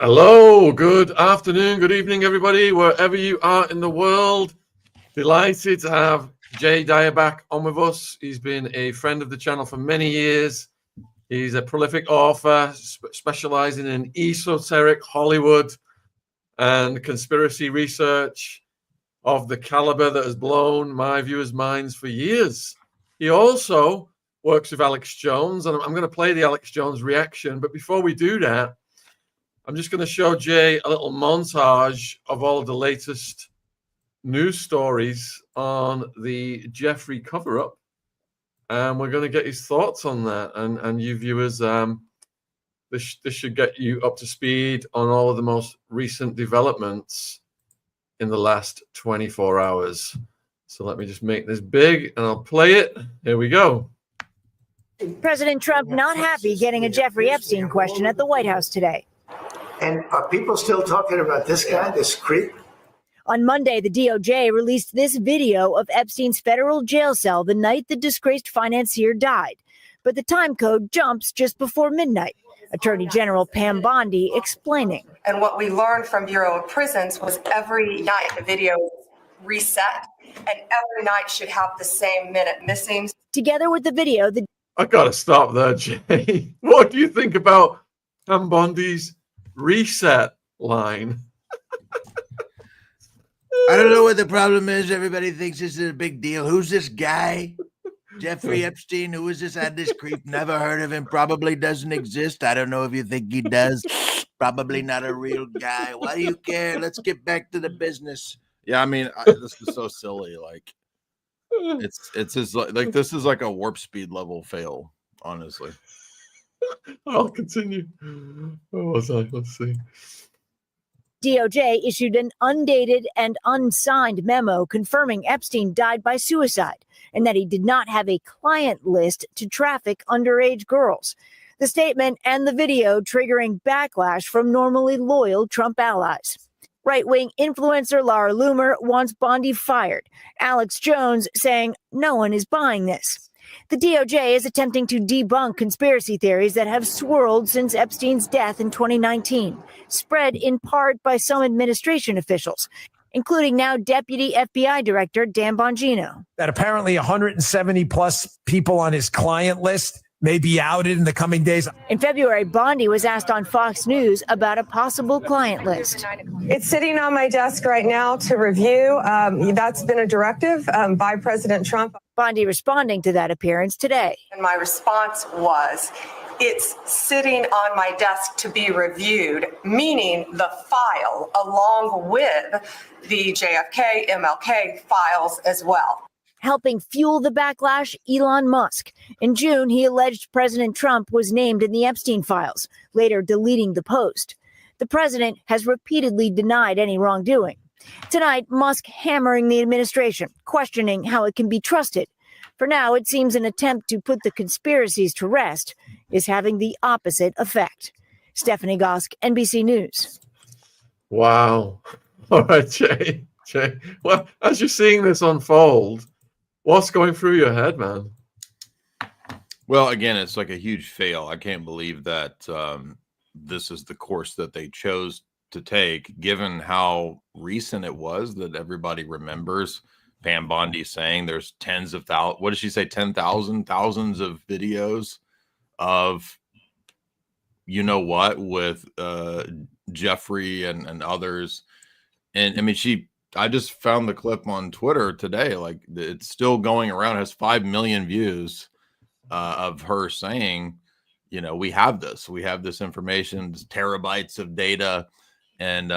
Hello, good afternoon, good evening, everybody, wherever you are in the world. Delighted to have Dyer back on with us. He's been a friend of the channel for many years. He's a prolific author, specializing in esoteric Hollywood and conspiracy research of the caliber that has blown my viewers' minds for years. He also works with Alex Jones, and I'm going to play the Alex Jones reaction. But before we do that, I'm just going to show Jay a little montage of all of the latest news stories on the Jeffrey cover-up. And we're going to get his thoughts on that. And you viewers, this should get you up to speed on all of the most recent developments in the last 24 hours. So let me just make this big and I'll play it. Here we go. President Trump not happy getting a Jeffrey Epstein question at the White House today. And are people still talking about this guy, this creep? On Monday, the DOJ released this video of Epstein's federal jail cell the night the disgraced financier died. But the time code jumps just before midnight. Attorney General Pam Bondi explaining. And what we learned from Bureau of Prisons was every night the video reset, and every night should have the same minute missing. Together with the video, I got to stop there, Jay. What do you think about Pam Bondi's reset line? I don't know what the problem is. Everybody thinks this is a big deal. Who's this guy? Jeffrey Epstein. Who is this? This creep. Never heard of him. Probably doesn't exist. I don't know if you think he does. Probably not a real guy. Why do you care? Let's get back to the business. Yeah, I mean, this is so silly. Like, it's just like this is like a warp speed level fail. Honestly. I'll continue. What was I? Let's see. DOJ issued an undated and unsigned memo confirming Epstein died by suicide and that he did not have a client list to traffic underage girls. The statement and the video triggering backlash from normally loyal Trump allies. Right-wing influencer Laura Loomer wants Bondi fired. Alex Jones saying no one is buying this. The DOJ is attempting to debunk conspiracy theories that have swirled since Epstein's death in 2019, spread in part by some administration officials, including now Deputy FBI Director Dan Bongino. That apparently 170 plus people on his client list may be outed in the coming days. In February, Bondi was asked on Fox News about a possible client list. It's sitting on my desk right now to review. That's been a directive by President Trump. Bondi responding to that appearance today. And my response was, it's sitting on my desk to be reviewed, meaning the file along with the JFK, MLK files as well. Helping fuel the backlash, Elon Musk. In June, he alleged President Trump was named in the Epstein files, later deleting the post. The president has repeatedly denied any wrongdoing. Tonight, Musk hammering the administration, questioning how it can be trusted. For now, it seems an attempt to put the conspiracies to rest is having the opposite effect. Stephanie Gosk, NBC News. Wow. All right, Jay. Well, as you're seeing this unfold, what's going through your head, man? Well, again, it's like a huge fail. I can't believe that this is the course that they chose to take, given how recent it was that everybody remembers Pam Bondi saying there's tens of thousands. What did she say? 10,000, thousands of videos of, you know what, with Jeffrey and others. And I mean, I just found the clip on Twitter today. Like, it's still going around, has 5 million views of her saying, you know, we have this information, terabytes of data. And,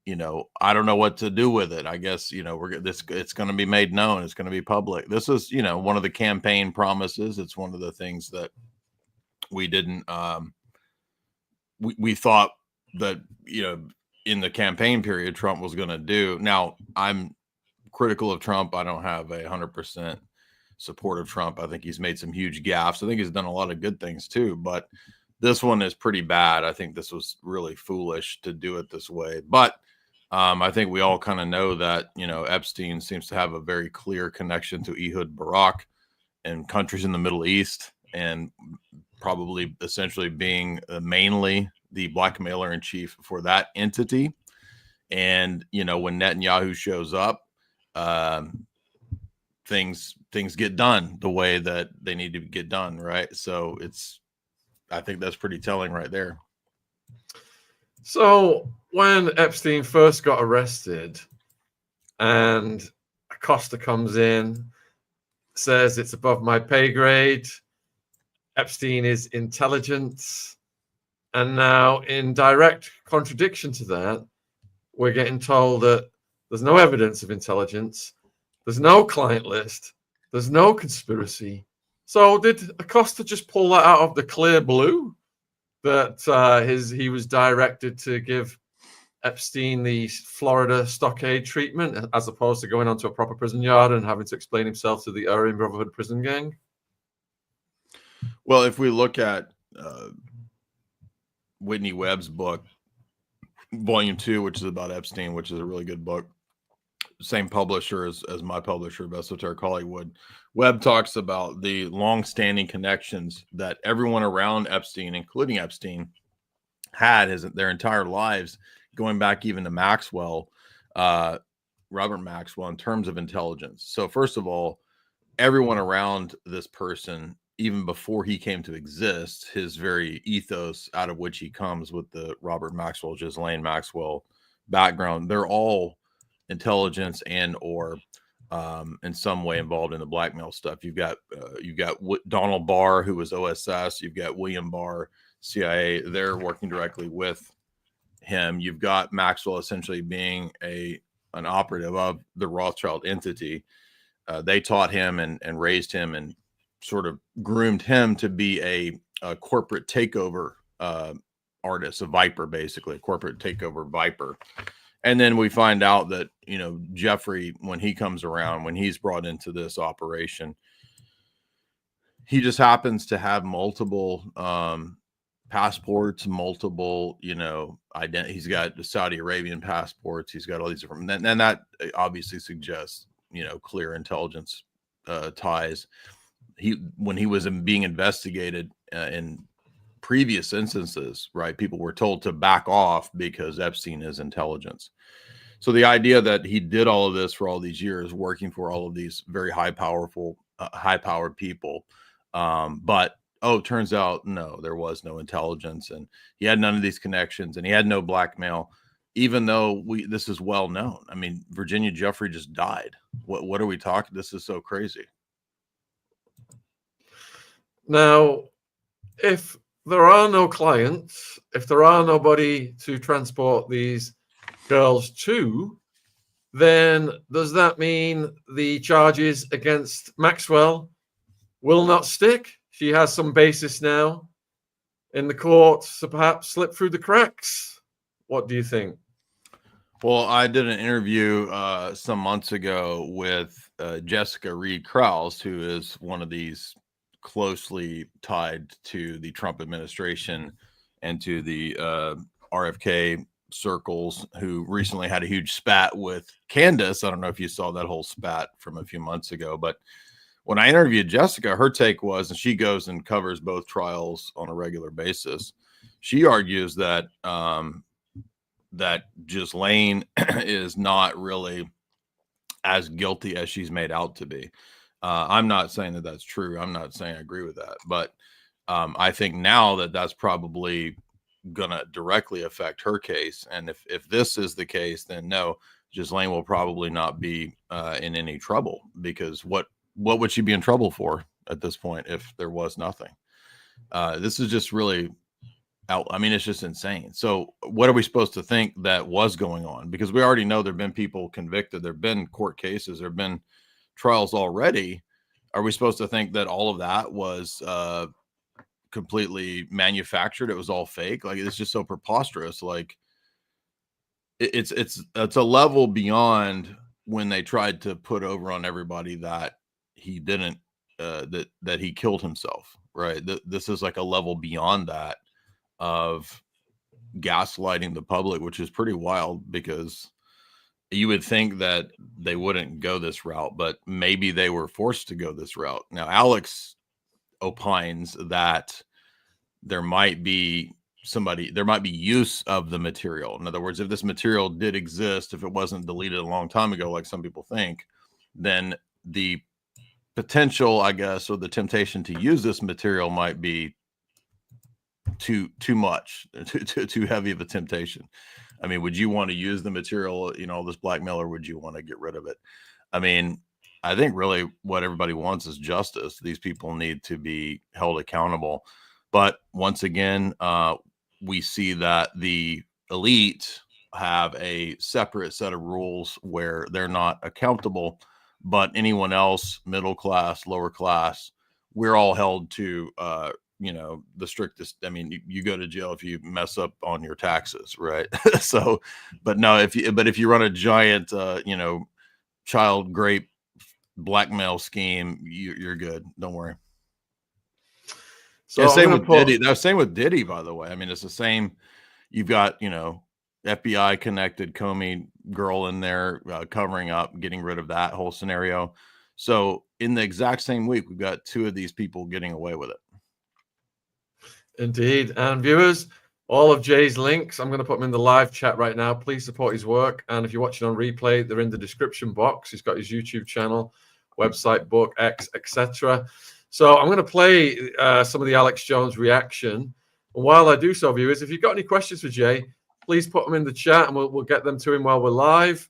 you know, I don't know what to do with it. I guess, you know, it's going to be made known. It's going to be public. This is, you know, one of the campaign promises. It's one of the things that we didn't, we thought that, you know, in the campaign period, Trump was going to do. Now, I'm critical of Trump. I don't have 100% support of Trump. I think he's made some huge gaffes. I think he's done a lot of good things too, but this one is pretty bad. I think this was really foolish to do it this way. But I think we all kind of know that, you know, Epstein seems to have a very clear connection to Ehud Barak and countries in the Middle East, and probably essentially being mainly the blackmailer in chief for that entity. And, you know, when Netanyahu shows up, things get done the way that they need to get done. Right. So I think that's pretty telling right there. So when Epstein first got arrested and Acosta comes in, says it's above my pay grade, Epstein is intelligence, and now in direct contradiction to that, we're getting told that there's no evidence of intelligence, there's no client list, there's no conspiracy. So did Acosta just pull that out of the clear blue, that he was directed to give Epstein the Florida stockade treatment as opposed to going onto a proper prison yard and having to explain himself to the Aryan Brotherhood prison gang? Well, if we look at Whitney Webb's book, Volume 2, which is about Epstein, which is a really good book, same publisher as my publisher, Esoteric Hollywood. Webb talks about the long-standing connections that everyone around Epstein, including Epstein, had their entire lives, going back even to Maxwell, Robert Maxwell, in terms of intelligence. So first of all, everyone around this person, even before he came to exist, his very ethos out of which he comes with the Robert Maxwell, Ghislaine Maxwell background, they're all intelligence and or in some way involved in the blackmail stuff. You've got Donald Barr, who was OSS. You've got William Barr, CIA. They're working directly with him. You've got Maxwell essentially being an operative of the Rothschild entity. They taught him and raised him and sort of groomed him to be a corporate takeover artist, a viper, basically, a corporate takeover viper. And then we find out that, you know, Jeffrey, when he comes around, when he's brought into this operation, he just happens to have multiple passports, multiple, you know, he's got the Saudi Arabian passports. He's got all these different, and that obviously suggests, you know, clear intelligence ties. When he was being investigated in previous instances, right, people were told to back off because Epstein is intelligence. So the idea that he did all of this for all these years, working for all of these very high-powered people, but turns out no, there was no intelligence, and he had none of these connections, and he had no blackmail, even though this is well known. I mean, Virginia Jeffrey just died. What are we talking? This is so crazy. Now, if there are no clients, if there are nobody to transport these girls to, then does that mean the charges against Maxwell will not stick? She has some basis now in the court to perhaps slip through the cracks. What do you think? Well, I did an interview some months ago with Jessica Reed Krause, who is one of these closely tied to the Trump administration and to the RFK circles, who recently had a huge spat with Candace. I don't know if you saw that whole spat from a few months ago, but when I interviewed Jessica, her take was, and she goes and covers both trials on a regular basis, she argues that that Ghislaine is not really as guilty as she's made out to be. I'm not saying that that's true. I'm not saying I agree with that, but I think now that that's probably going to directly affect her case. And if this is the case, then no, Ghislaine will probably not be in any trouble, because what would she be in trouble for at this point if there was nothing? This is just really out. I mean, it's just insane. So what are we supposed to think that was going on? Because we already know there've been people convicted. There've been court cases. There've been trials already. Are we supposed to think that all of that was completely manufactured? It was all fake? Like, it's just so preposterous. Like, it's a level beyond when they tried to put over on everybody that he didn't that he killed himself, right? This is like a level beyond that of gaslighting the public, which is pretty wild, because you would think that they wouldn't go this route, but maybe they were forced to go this route. Now, Alex opines that there might be use of the material. In other words, if this material did exist, if it wasn't deleted a long time ago, like some people think, then the potential, I guess, or the temptation to use this material might be too much, too heavy of a temptation. I mean, would you want to use the material, this blackmail, or would you want to get rid of it? I mean, I think really what everybody wants is justice. These people need to be held accountable. But once again, we see that the elite have a separate set of rules where they're not accountable, but anyone else, middle class, lower class, we're all held to, the strictest. I mean, you go to jail if you mess up on your taxes, right? So, but no, if you run a giant, child grape blackmail scheme, you're good. Don't worry. So yeah, same with Diddy. That was same with Diddy, by the way. I mean, it's the same. You've got, FBI connected Comey girl in there covering up, getting rid of that whole scenario. So in the exact same week, we've got two of these people getting away with it. Indeed. And viewers, all of Jay's links, I'm going to put them in the live chat right now. Please support his work. And if you're watching on replay, they're in the description box. He's got his YouTube channel, website, book, X, etc. So I'm going to play some of the Alex Jones reaction. And while I do so, viewers, if you've got any questions for Jay, please put them in the chat and we'll get them to him while we're live.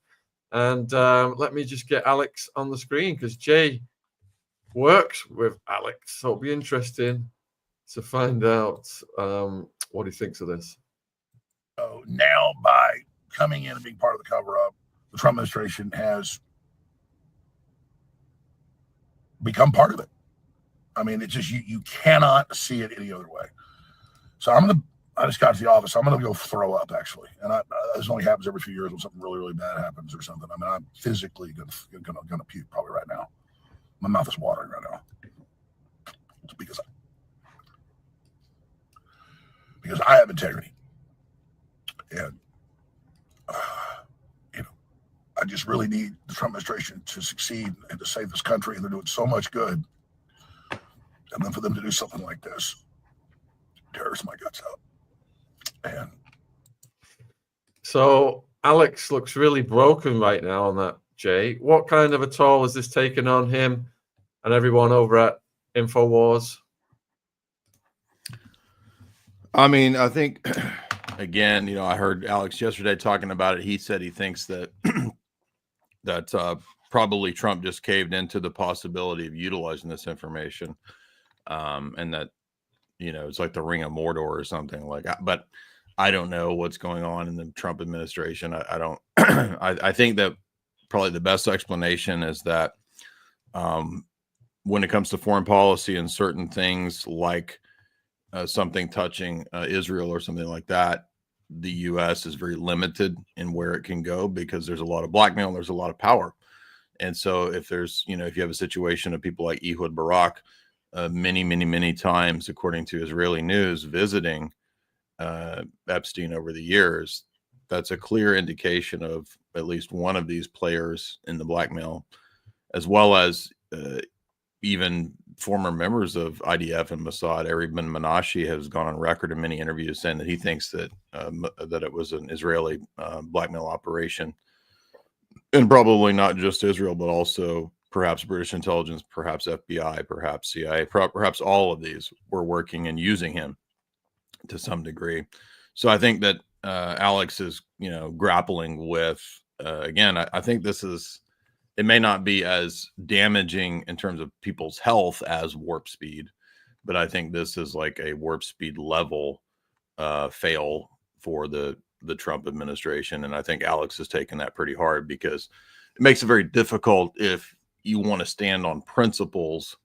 And let me just get Alex on the screen because Jay works with Alex. So it'll be interesting to find out what he thinks of this. So now, by coming in and being part of the cover-up, the Trump administration has become part of it. I mean, it's just you cannot see it any other way. So I just got to the office. I'm gonna go throw up actually, and this only happens every few years when something really, really bad happens or something. I mean, I'm physically gonna puke probably right now. My mouth is watering right now. It's because I have integrity, and I just really need the Trump administration to succeed and to save this country, and they're doing so much good. And then for them to do something like this tears my guts out. And so Alex looks really broken right now on that, Jay. What kind of a toll has this taken on him and everyone over at InfoWars? I mean, I think, again, I heard Alex yesterday talking about it. He said he thinks that probably Trump just caved into the possibility of utilizing this information. And that, it's like the Ring of Mordor or something like that. But I don't know what's going on in the Trump administration. I don't, I think that probably the best explanation is that when it comes to foreign policy and certain things like something touching Israel or something like that, the U.S. is very limited in where it can go because there's a lot of blackmail, there's a lot of power. And so if there's, if you have a situation of people like Ehud Barak, many times, according to Israeli news, visiting Epstein over the years, that's a clear indication of at least one of these players in the blackmail, as well as even former members of IDF and Mossad. Eri Ben Menashe has gone on record in many interviews saying that he thinks that that it was an Israeli blackmail operation, and probably not just Israel, but also perhaps British intelligence, perhaps FBI, perhaps CIA, perhaps all of these were working and using him to some degree. So I think that Alex is, grappling with, again, I think it may not be as damaging in terms of people's health as warp speed, but I think this is like a warp speed level fail for the Trump administration. And I think Alex has taken that pretty hard because it makes it very difficult if you want to stand on principles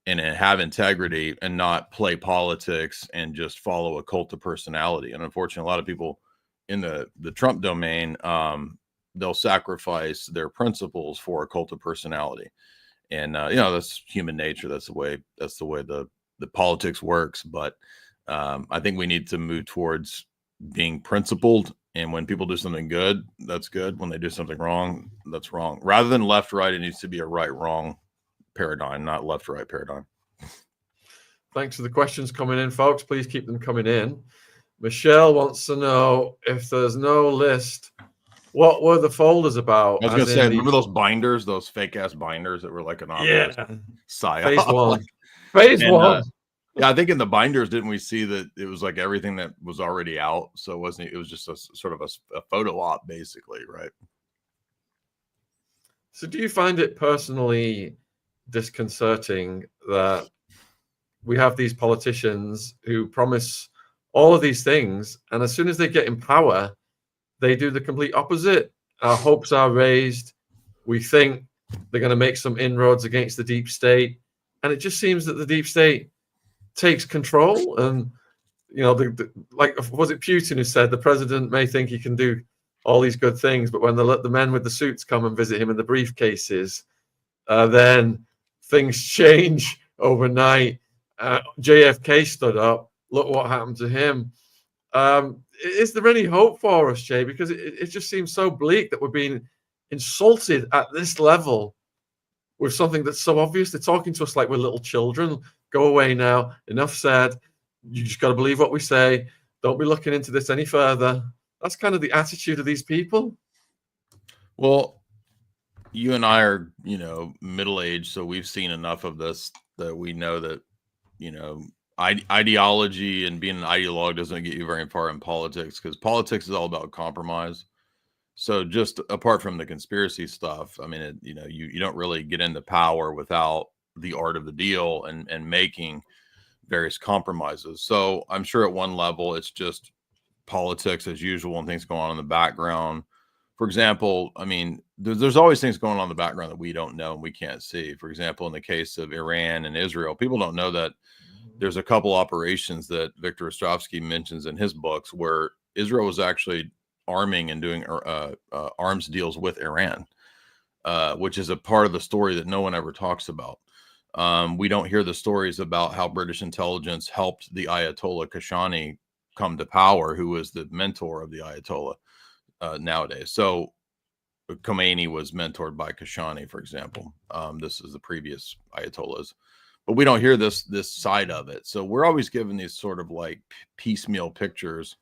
and have integrity and not play politics and just follow a cult of personality. And unfortunately, a lot of people in the Trump domain, they'll sacrifice their principles for a cult of personality. And, that's human nature. That's the way the politics works. But I think we need to move towards being principled. And when people do something good, that's good. When they do something wrong, that's wrong. Rather than left, right, it needs to be a right, wrong paradigm, not left, right paradigm. Thanks for the questions coming in, folks. Please keep them coming in. Michelle wants to know if there's no list, what were the folders about? I was going to say, remember those binders, those fake ass binders that were like an obvious psyop? Phase one. Like, Phase one. Yeah, I think in the binders, didn't we see that it was like everything that was already out? So it was just a sort of a photo op, basically, right? So do you find it personally disconcerting that we have these politicians who promise all of these things, and as soon as they get in power, they do the complete opposite? Our hopes are raised. We think they're going to make some inroads against the deep state, and it just seems that the deep state takes control. And like, was it Putin who said the president may think he can do all these good things, but when the men with the suits come and visit him in the briefcases, then things change overnight. JFK stood up. Look what happened to him. Is there any hope for us, Jay? Because it just seems so bleak that we're being insulted at this level with something that's so obvious. They're talking to us like we're little children. Go away now. Enough said. You just got to believe what we say. Don't be looking into this any further. That's kind of the attitude of these people. Well, you and I are, middle-aged, so we've seen enough of this that we know that, ideology and being an ideologue doesn't get you very far in politics, because politics is all about compromise. So just apart from the conspiracy stuff, I mean, you don't really get into power without the art of the deal and making various compromises. So I'm sure at one level it's just politics as usual and things going on in the background. For example, I mean, there's always things going on in the background that we don't know and we can't see. For example, in the case of Iran and Israel, people don't know that there's a couple operations that Victor Ostrovsky mentions in his books where Israel was actually arming and doing arms deals with Iran, which is a part of the story that no one ever talks about. We don't hear the stories about how British intelligence helped the Ayatollah Khashoggi come to power, who was the mentor of the Ayatollah nowadays. So Khomeini was mentored by Khashoggi, for example. This is the previous Ayatollahs, but we don't hear this side of it. So we're always given these sort of like piecemeal pictures,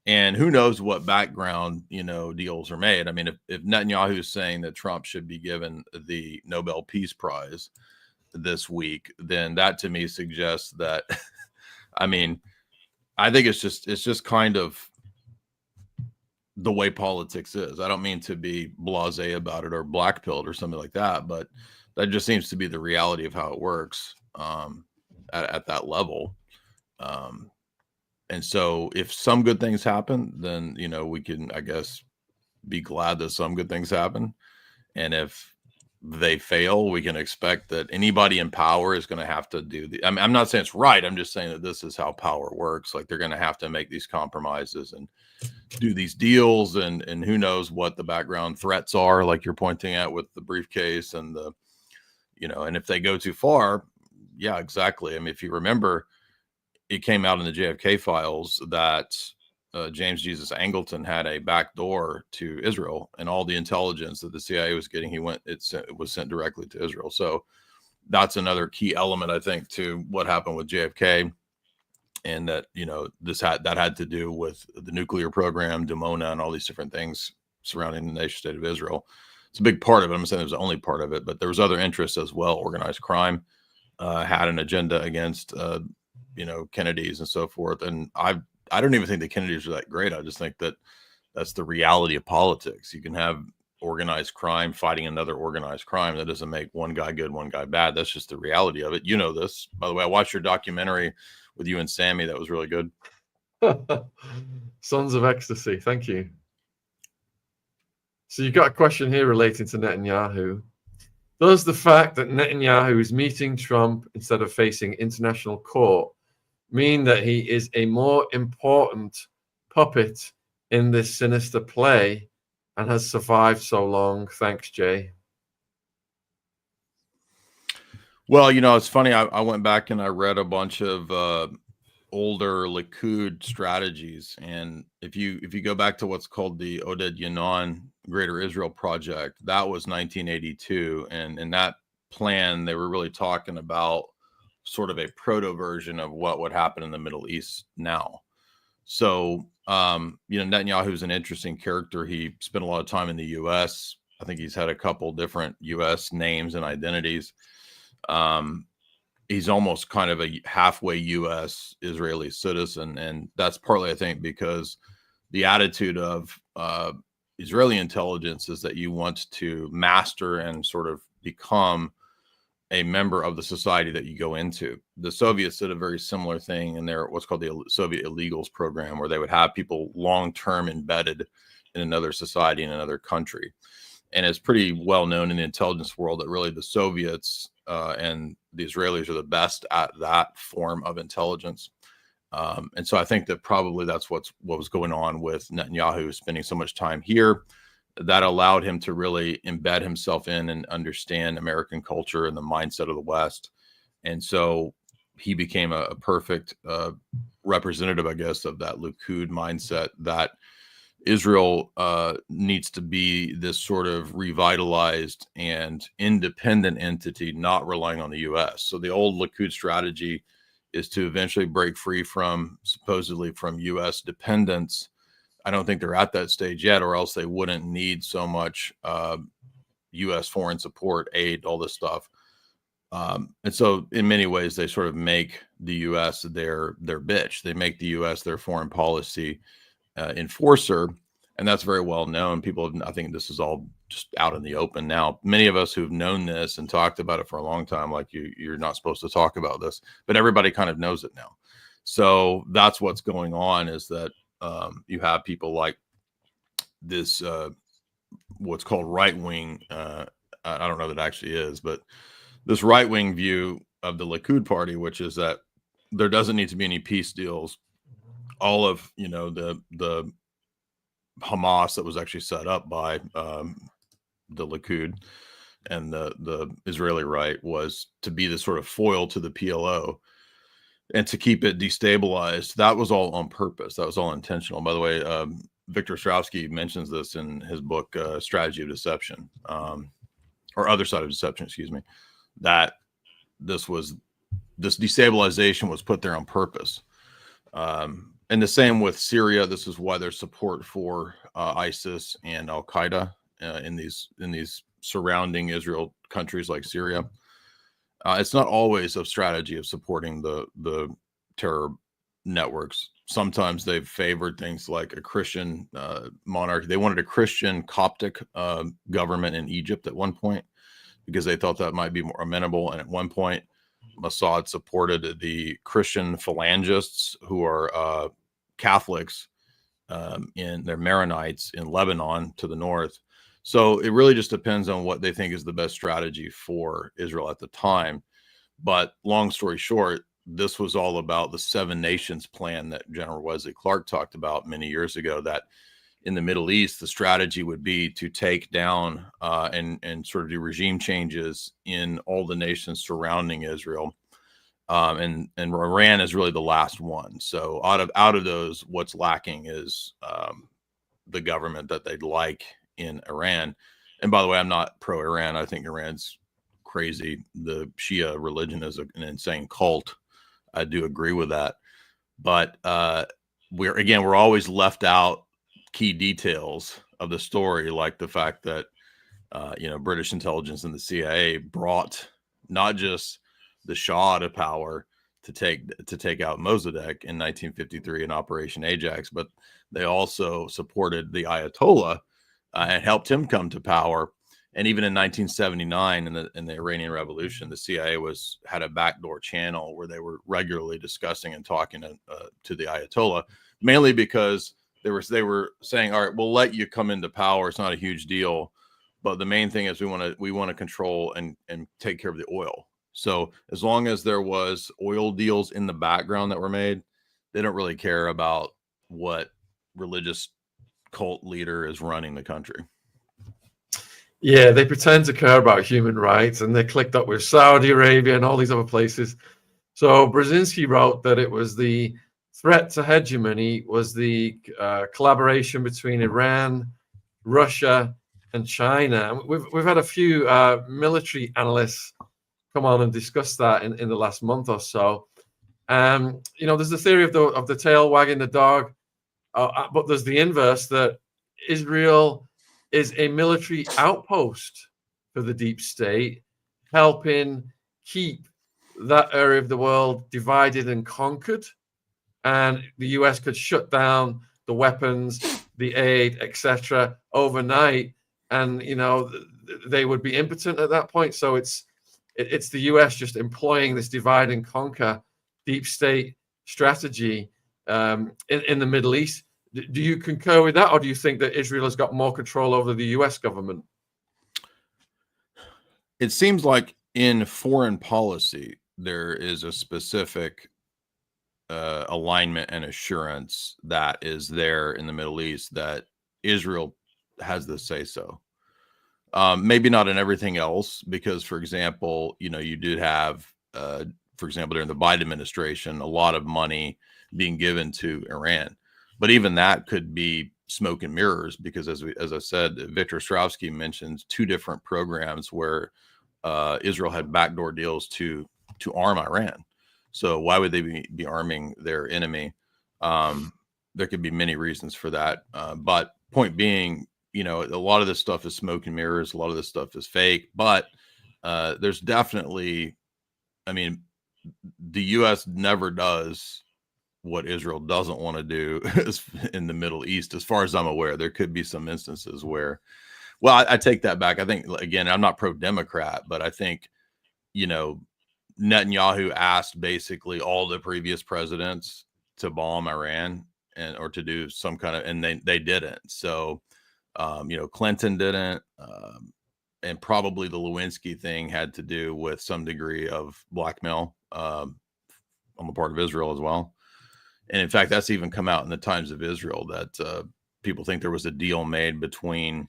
and who knows what background deals are made. I mean, if Netanyahu is saying that Trump should be given the Nobel Peace Prize this week, then that to me suggests that I mean, I think it's just kind of the way politics is. I don't mean to be blasé about it or black-pilled or something like that, but that just seems to be the reality of how it works at that level. And so if some good things happen, then, we can, I guess, be glad that some good things happen. And if they fail, we can expect that anybody in power is going to have to do the, I'm not saying it's right. I'm just saying that this is how power works. Like, they're going to have to make these compromises and do these deals, and who knows what the background threats are, like you're pointing at with the briefcase and the, and if they go too far, yeah, exactly. I mean, if you remember, it came out in the JFK files that James Jesus Angleton had a back door to Israel, and all the intelligence that the CIA was getting, it was sent directly to Israel. So that's another key element, I think, to what happened with JFK, and that that had to do with the nuclear program, Dimona, and all these different things surrounding the nation state of Israel. It's a big part of it. I'm saying it was the only part of it, but there was other interests as well. Organized crime had an agenda against Kennedys and so forth, and I don't even think the Kennedys are that great. I just think that that's the reality of politics. You can have organized crime fighting another organized crime. That doesn't make one guy good, one guy bad. That's just the reality of it. You know this. By the way, I watched your documentary with you and Sammy. That was really good. Sons of Ecstasy. Thank you. So you've got a question here relating to Netanyahu. Does the fact that Netanyahu is meeting Trump instead of facing international court mean that he is a more important puppet in this sinister play and has survived so long? Thanks, Jay. Well, it's funny. I went back and I read a bunch of older Likud strategies, and if you go back to what's called the Oded Yanon Greater Israel Project, that was 1982, and in that plan they were really talking about sort of a proto version of what would happen in the Middle East now. So, Netanyahu's an interesting character. He spent a lot of time in the U.S. I think he's had a couple different U.S. names and identities. He's almost kind of a halfway U.S. Israeli citizen. And that's partly, I think, because the attitude of Israeli intelligence is that you want to master and sort of become a member of the society that you go into. The Soviets did a very similar thing in their what's called the Soviet illegals program, where they would have people long-term embedded in another society in another country. And it's pretty well known in the intelligence world that really the Soviets and the Israelis are the best at that form of intelligence. And so I think that probably that's what was going on with Netanyahu spending so much time here. That allowed him to really embed himself in and understand American culture and the mindset of the West. And so he became a perfect representative, I guess, of that Likud mindset that Israel needs to be this sort of revitalized and independent entity, not relying on the U.S. So the old Likud strategy is to eventually break free supposedly from U.S. dependence. I don't think they're at that stage yet, or else they wouldn't need so much U.S. foreign support, aid, all this stuff. And so in many ways, they sort of make the U.S. their bitch. They make the U.S. their foreign policy enforcer. And that's very well known. I think this is all just out in the open now. Many of us who've known this and talked about it for a long time, like you're not supposed to talk about this, but everybody kind of knows it now. So that's what's going on, is that you have people like this, what's called right-wing, I don't know that it actually is, but this right-wing view of the Likud party, which is that there doesn't need to be any peace deals. All of, the Hamas that was actually set up by the Likud and the Israeli right was to be the sort of foil to the PLO and to keep it destabilized. That was all on purpose. That was all intentional. By the way, Victor Ostrovsky mentions this in his book, Strategy of Deception, or Other Side of Deception, excuse me, that this destabilization was put there on purpose. And the same with Syria. This is why there's support for ISIS and Al Qaeda in these surrounding Israel countries like Syria. It's not always a strategy of supporting the terror networks. Sometimes they've favored things like a Christian monarchy. They wanted a Christian Coptic government in Egypt at one point because they thought that might be more amenable. And at one point, Mossad supported the Christian phalangists who are Catholics in their Maronites in Lebanon to the north. So it really just depends on what they think is the best strategy for Israel at the time. But long story short, this was all about the 7 nations plan that General Wesley Clark talked about many years ago, that in the Middle East, the strategy would be to take down and sort of do regime changes in all the nations surrounding Israel. And Iran is really the last one. So out of those, what's lacking is the government that they'd like in Iran. And by the way, I'm not pro-Iran. I think Iran's crazy. The Shia religion is an insane cult. I do agree with that. But we're always left out key details of the story, like the fact that British intelligence and the CIA brought not just the Shah to power to take out Mossadegh in 1953 in Operation Ajax, but they also supported the Ayatollah and helped him come to power. And even in 1979, in the Iranian Revolution, the CIA had a backdoor channel where they were regularly discussing and talking to the Ayatollah, mainly because they were saying, all right, we'll let you come into power. It's not a huge deal, but the main thing is we want to control and take care of the oil. So as long as there was oil deals in the background that were made, they don't really care about what religious cult leader is running the country. Yeah, they pretend to care about human rights, and they clicked up with Saudi Arabia and all these other places. So Brzezinski wrote that it was the threat to hegemony was the collaboration between Iran, Russia, and China. We've had a few military analysts come on and discuss that in the last month or so. There's the theory of the tail wagging the dog, but there's the inverse, that Israel is a military outpost for the deep state, helping keep that area of the world divided and conquered. And the US could shut down the weapons, the aid, etc. overnight, and they would be impotent at that point. So it's the US just employing this divide and conquer deep state strategy in the Middle East. Do you concur with that, or do you think that Israel has got more control over the US government? It seems like in foreign policy, there is a specific alignment and assurance that is there in the Middle East that Israel has the say so. Maybe not in everything else, because, for example, you did have, for example, during the Biden administration, a lot of money being given to Iran. But even that could be smoke and mirrors, because as I said, Victor Ostrovsky mentions 2 different programs where Israel had backdoor deals to arm Iran. So why would they be arming their enemy? There could be many reasons for that. But point being, a lot of this stuff is smoke and mirrors. A lot of this stuff is fake. But there's definitely, the U.S. never does what Israel doesn't want to do in the Middle East, as far as I'm aware. There could be some instances where, well, I take that back. I think, again, I'm not pro-Democrat, but I think, Netanyahu asked basically all the previous presidents to bomb Iran or to do some kind of, and they didn't. So, Clinton didn't, and probably the Lewinsky thing had to do with some degree of blackmail on the part of Israel as well. And in fact, that's even come out in the Times of Israel that people think there was a deal made between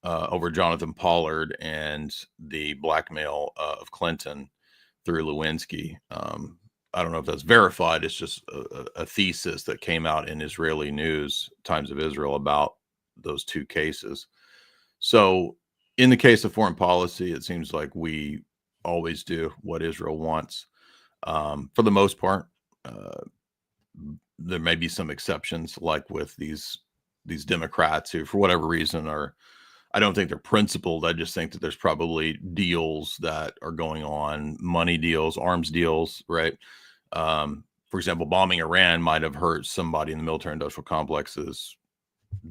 over Jonathan Pollard and the blackmail of Clinton through Lewinsky. I don't know if that's verified. It's just a thesis that came out in Israeli news, Times of Israel, about those 2 cases. So in the case of foreign policy, it seems like we always do what Israel wants. For the most part, there may be some exceptions, like with these Democrats who, for whatever reason, I don't think they're principled. I just think that there's probably deals that are going on, money deals, arms deals, right? For example, bombing Iran might have hurt somebody in the military-industrial complex's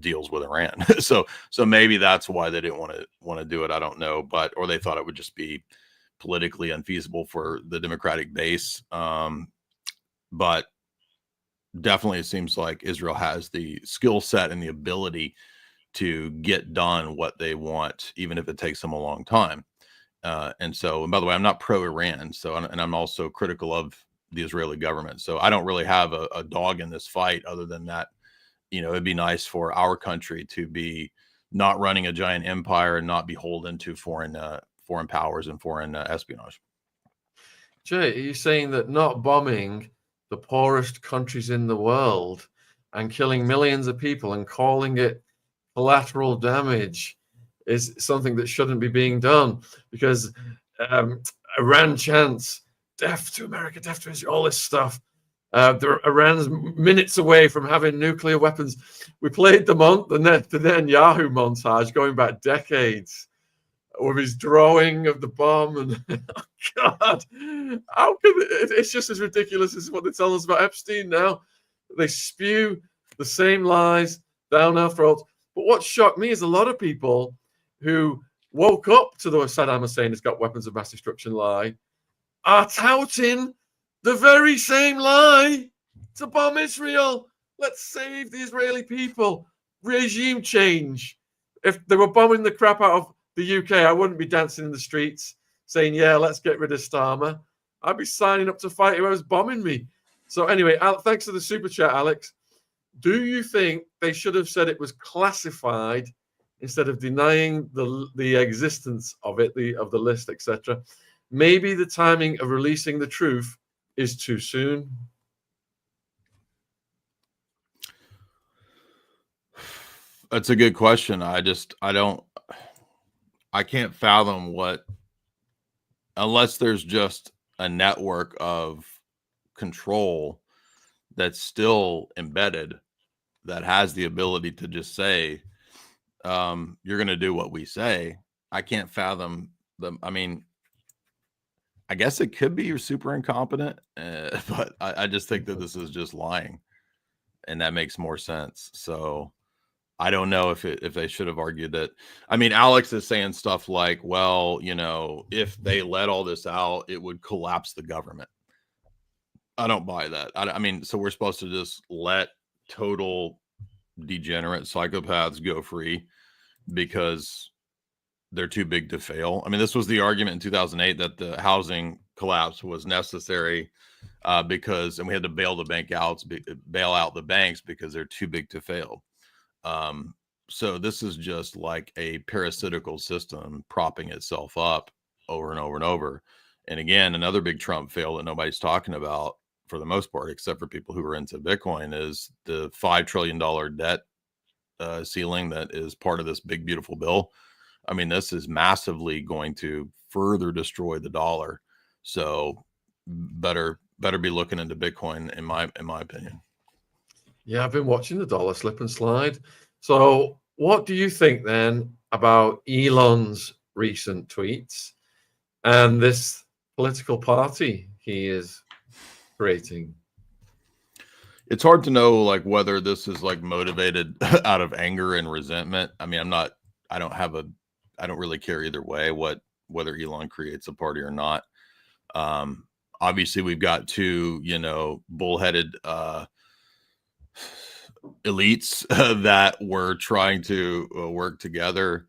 deals with Iran. so maybe that's why they didn't want to do it. I don't know, or they thought it would just be politically unfeasible for the Democratic base. But definitely, it seems like Israel has the skill set and the ability to get done what they want, even if it takes them a long time. And by the way, I'm not pro-Iran, and I'm also critical of the Israeli government. So I don't really have a dog in this fight, other than that, it'd be nice for our country to be not running a giant empire and not beholden to foreign powers and foreign espionage. Jay, are you saying that not bombing the poorest countries in the world and killing millions of people and calling it collateral damage is something that shouldn't be being done? Because Iran chants death to America, death to Israel, all this stuff. Iran's minutes away from having nuclear weapons. We played the Netanyahu montage going back decades with his drawing of the bomb, and oh God, how can it's just as ridiculous as what they tell us about Epstein now. They spew the same lies down our throats. But what shocked me is a lot of people who woke up to the Saddam Hussein has got weapons of mass destruction lie are touting the very same lie to bomb Israel. Let's save the Israeli people. Regime change. If they were bombing the crap out of the UK, I wouldn't be dancing in the streets saying, yeah, let's get rid of Starmer. I'd be signing up to fight whoever's bombing me. So anyway, thanks for the super chat, Alex. Do you think they should have said it was classified instead of denying the existence of it, of the list, etc.? Maybe the timing of releasing the truth is too soon. That's a good question. I can't fathom what unless there's just a network of control that's still embedded that has the ability to just say, you're going to do what we say. I can't fathom them. I mean, I guess it could be you're super incompetent, but I just think that this is just lying, and that makes more sense. So I don't know if they should have argued that. I mean, Alex is saying stuff like, well, you know, if they let all this out, it would collapse the government. I don't buy that. I mean, so we're supposed to just let total degenerate psychopaths go free because they're too big to fail. I mean, this was the argument in 2008 that the housing collapse was necessary because, and we had to bail out the banks because they're too big to fail. So this is just like a parasitical system propping itself up over and over and over. And again, another big Trump fail that nobody's talking about for the most part, except for people who are into Bitcoin, is the $5 trillion debt ceiling that is part of this big, beautiful bill. I mean, this is massively going to further destroy the dollar. So better be looking into Bitcoin, in my opinion. Yeah, I've been watching the dollar slip and slide. So what do you think then about Elon's recent tweets and this political party he is creating? It's hard to know like whether this is like motivated out of anger and resentment. I mean, I don't really care either way whether Elon creates a party or not. Obviously we've got two, you know, bullheaded elites that were trying to work together,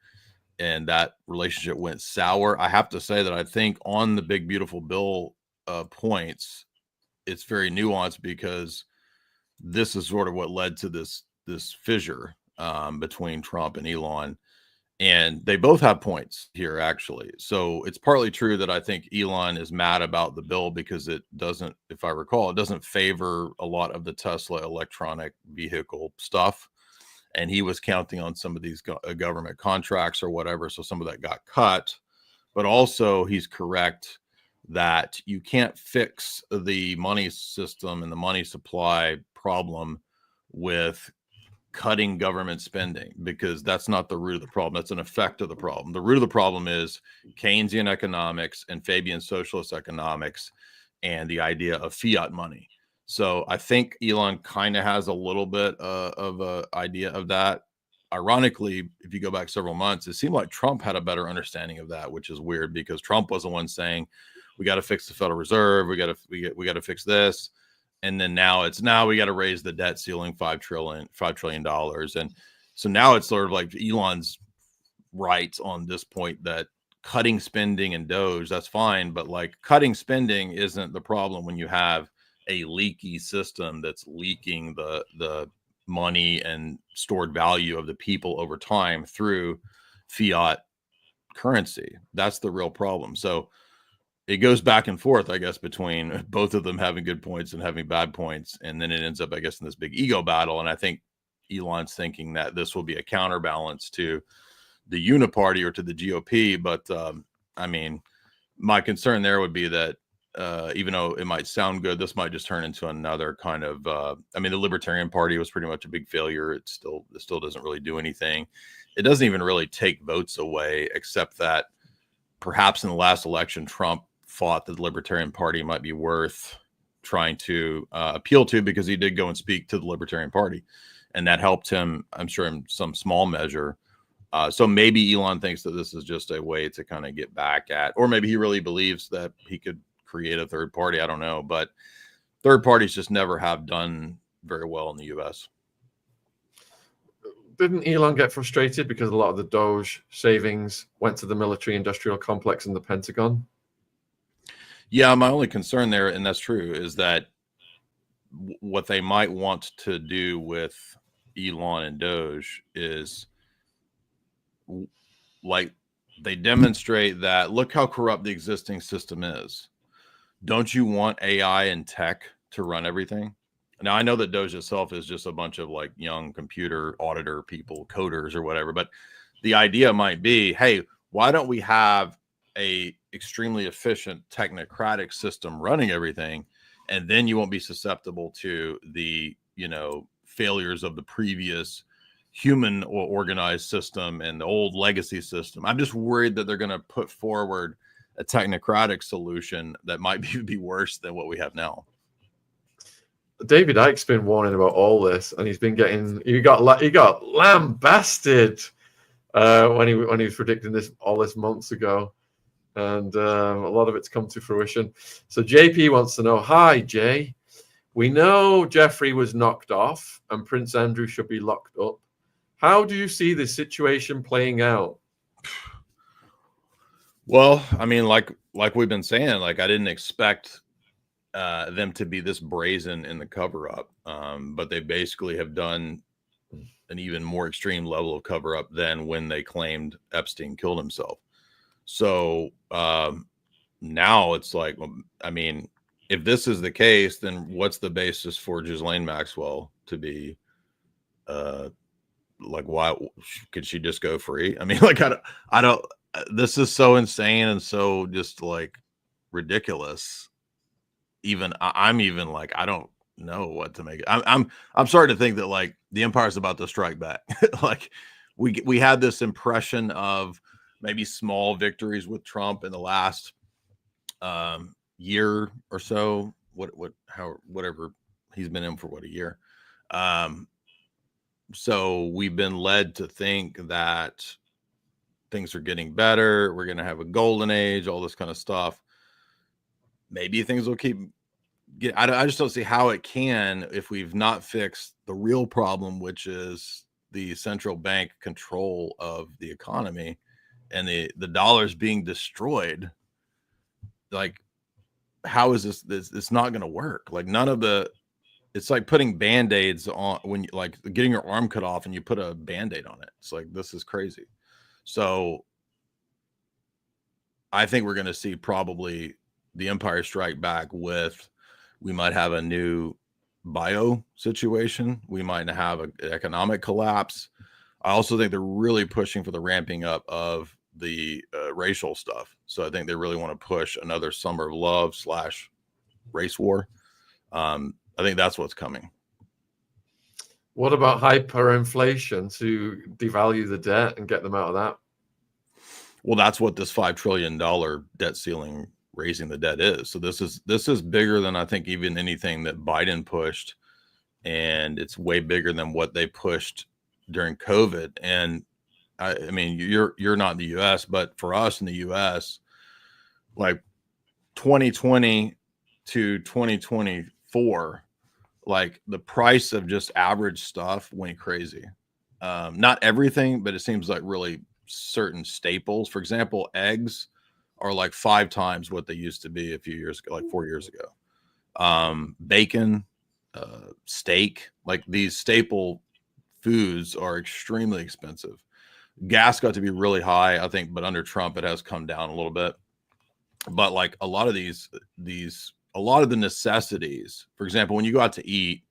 and that relationship went sour. I have to say that I think on the big beautiful bill points, it's very nuanced, because this is sort of what led to this fissure between Trump and Elon, and they both have points here actually. So it's partly true that I think Elon is mad about the bill because it doesn't, if I recall, it doesn't favor a lot of the Tesla electronic vehicle stuff, and he was counting on some of these government contracts or whatever, so some of that got cut. But also he's correct that you can't fix the money system and the money supply problem with cutting government spending, because that's not the root of the problem. That's an effect of the problem. The root of the problem is Keynesian economics and Fabian socialist economics and the idea of fiat money. So I think Elon kind of has a little bit of an idea of that. Ironically, if you go back several months, it seemed like Trump had a better understanding of that, which is weird, because Trump was the one saying, we got to fix the Federal Reserve. We got to fix this. And then now we got to raise the debt ceiling $5 trillion. And so now it's sort of like Elon's right on this point that cutting spending and Doge, that's fine. But like cutting spending isn't the problem when you have a leaky system that's leaking the money and stored value of the people over time through fiat currency. That's the real problem. So it goes back and forth, I guess, between both of them having good points and having bad points. And then it ends up, I guess, in this big ego battle. And I think Elon's thinking that this will be a counterbalance to the uniparty or to the GOP. But I mean, my concern there would be that even though it might sound good, this might just turn into another kind of, I mean, the Libertarian Party was pretty much a big failure. It still doesn't really do anything. It doesn't even really take votes away, except that perhaps in the last election, Trump thought that the Libertarian Party might be worth trying to appeal to, because he did go and speak to the Libertarian Party, and that helped him, I'm sure, in some small measure. So maybe Elon thinks that this is just a way to kind of get back at, or maybe he really believes that he could create a third party. I don't know, but third parties just never have done very well in the US. Didn't Elon get frustrated because a lot of the Doge savings went to the military industrial complex and the Pentagon? Yeah, my only concern there, and that's true, is that what they might want to do with Elon and Doge is like they demonstrate that, look how corrupt the existing system is. Don't you want AI and tech to run everything? Now, I know that Doge itself is just a bunch of like young computer auditor people, coders or whatever, but the idea might be, hey, why don't we have a extremely efficient technocratic system running everything, and then you won't be susceptible to the, you know, failures of the previous human or organized system and the old legacy system. I'm just worried that they're going to put forward a technocratic solution that might be worse than what we have now. David Icke's been warning about all this, and he got lambasted when he was predicting this all this months ago, and a lot of it's come to fruition. So JP wants to know, hi Jay, we know Jeffrey was knocked off and Prince Andrew should be locked up. How do you see this situation playing out? Well, I mean, like we've been saying, like I didn't expect them to be this brazen in the cover up, but they basically have done an even more extreme level of cover up than when they claimed Epstein killed himself. So now it's like, I mean, if this is the case, then what's the basis for Ghislaine Maxwell to be like, why could she just go free? I mean, like, I don't, this is so insane and so just like ridiculous. Even I'm even like, I don't know what to make it. I'm starting to think that like the empire's about to strike back. Like we had this impression of maybe small victories with Trump in the last year or so. Whatever he's been in for, what, a year. So we've been led to think that things are getting better. We're going to have a golden age, all this kind of stuff. Maybe things will I just don't see how it can if we've not fixed the real problem, which is the central bank control of the economy and the dollars being destroyed. Like, how is this? It's not going to work. Like it's like putting Band-Aids on when you like getting your arm cut off and you put a Band-Aid on it. It's like, this is crazy. So I think we're going to see probably the empire strike back with, we might have a new bio situation. We might have an economic collapse. I also think they're really pushing for the ramping up of the racial stuff. So I think they really want to push another summer of love / race war. I think that's what's coming. What about hyperinflation to devalue the debt and get them out of that? Well, that's what this $5 trillion debt ceiling, raising the debt, is. So this is bigger than I think even anything that Biden pushed, and it's way bigger than what they pushed during COVID. And I mean, you're not in the US, but for us in the US, like 2020 to 2024, like the price of just average stuff went crazy. Not everything, but it seems like really certain staples. For example, eggs are like 5 times what they used to be a few years ago, like 4 years ago. Bacon, steak, like these staple foods are extremely expensive. Gas got to be really high, I think, but under Trump, it has come down a little bit. But like a lot of a lot of the necessities, for example, when you go out to eat,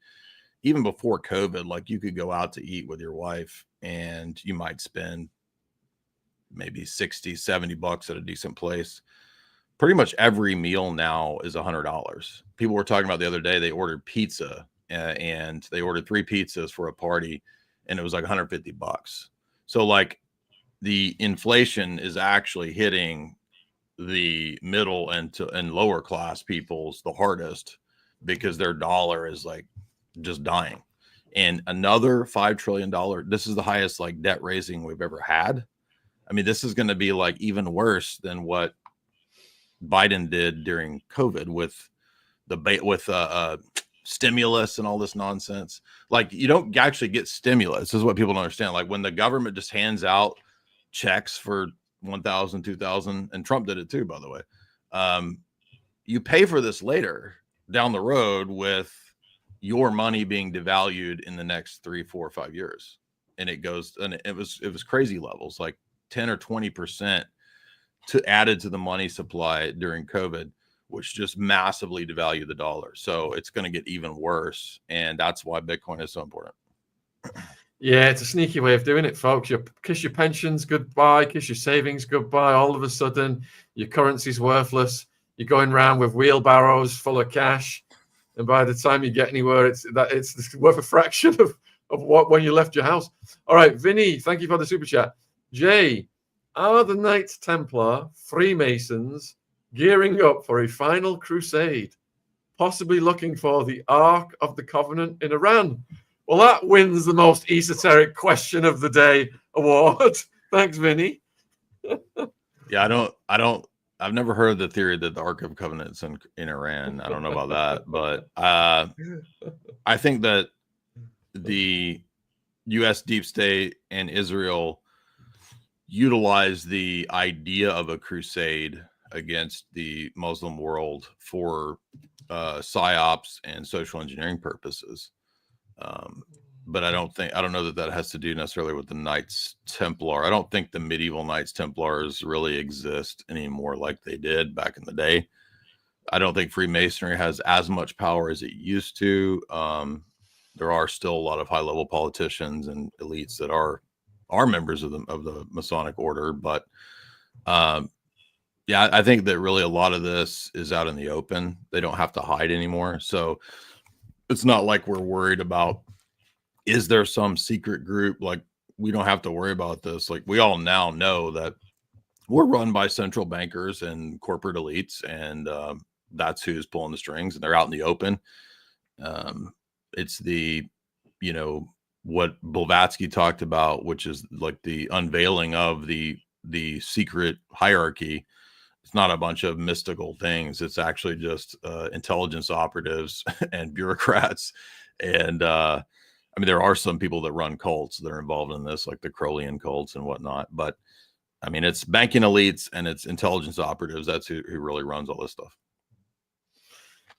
even before COVID, like you could go out to eat with your wife and you might spend maybe $60-70 at a decent place. Pretty much every meal now is $100. People were talking about the other day, they ordered pizza and they ordered 3 pizzas for a party and it was like $150. So like the inflation is actually hitting the middle and lower class people's the hardest, because their dollar is like just dying. And another $5 trillion, this is the highest like debt raising we've ever had. I mean, this is going to be like even worse than what Biden did during COVID with stimulus and all this nonsense. Like, you don't actually get stimulus. This is what people don't understand. Like when the government just hands out checks for $1,000, $2,000, and Trump did it too, by the way. You pay for this later down the road with your money being devalued in the next 3, 4, 5 years. And it goes, and it was crazy levels, like 10 or 20% added to the money supply during COVID, which just massively devalued the dollar. So it's going to get even worse. And that's why Bitcoin is so important. Yeah, it's a sneaky way of doing it, folks. You kiss your pensions goodbye, kiss your savings goodbye. All of a sudden, your currency's worthless. You're going around with wheelbarrows full of cash, and by the time you get anywhere, it's worth a fraction of what when you left your house. All right, Vinny, thank you for the super chat. Jay, are the Knights Templar Freemasons gearing up for a final crusade, possibly looking for the Ark of the Covenant in Iran? Well, that wins the most esoteric question of the day award. Thanks, Vinny. Yeah, I've never heard the theory that the Ark of Covenant's in Iran. I don't know about that, but I think that the U.S. deep state and Israel utilize the idea of a crusade against the Muslim world for psyops and social engineering purposes. But I don't know that has to do necessarily with the Knights Templar. I don't think the medieval Knights Templars really exist anymore like they did back in the day. I don't think Freemasonry has as much power as it used to. There are still a lot of high-level politicians and elites that are members of the Masonic order, but yeah, I think that really a lot of this is out in the open. They don't have to hide anymore, so it's not like we're worried about, is there some secret group? Like, we don't have to worry about this. Like, we all now know that we're run by central bankers and corporate elites, and that's who's pulling the strings, and they're out in the open. It's the, what Blavatsky talked about, which is like the unveiling of the secret hierarchy. It's not a bunch of mystical things. It's actually just intelligence operatives and bureaucrats. And I mean, there are some people that run cults that are involved in this, like the Crowleyan cults and whatnot. But I mean, it's banking elites and it's intelligence operatives. That's who really runs all this stuff.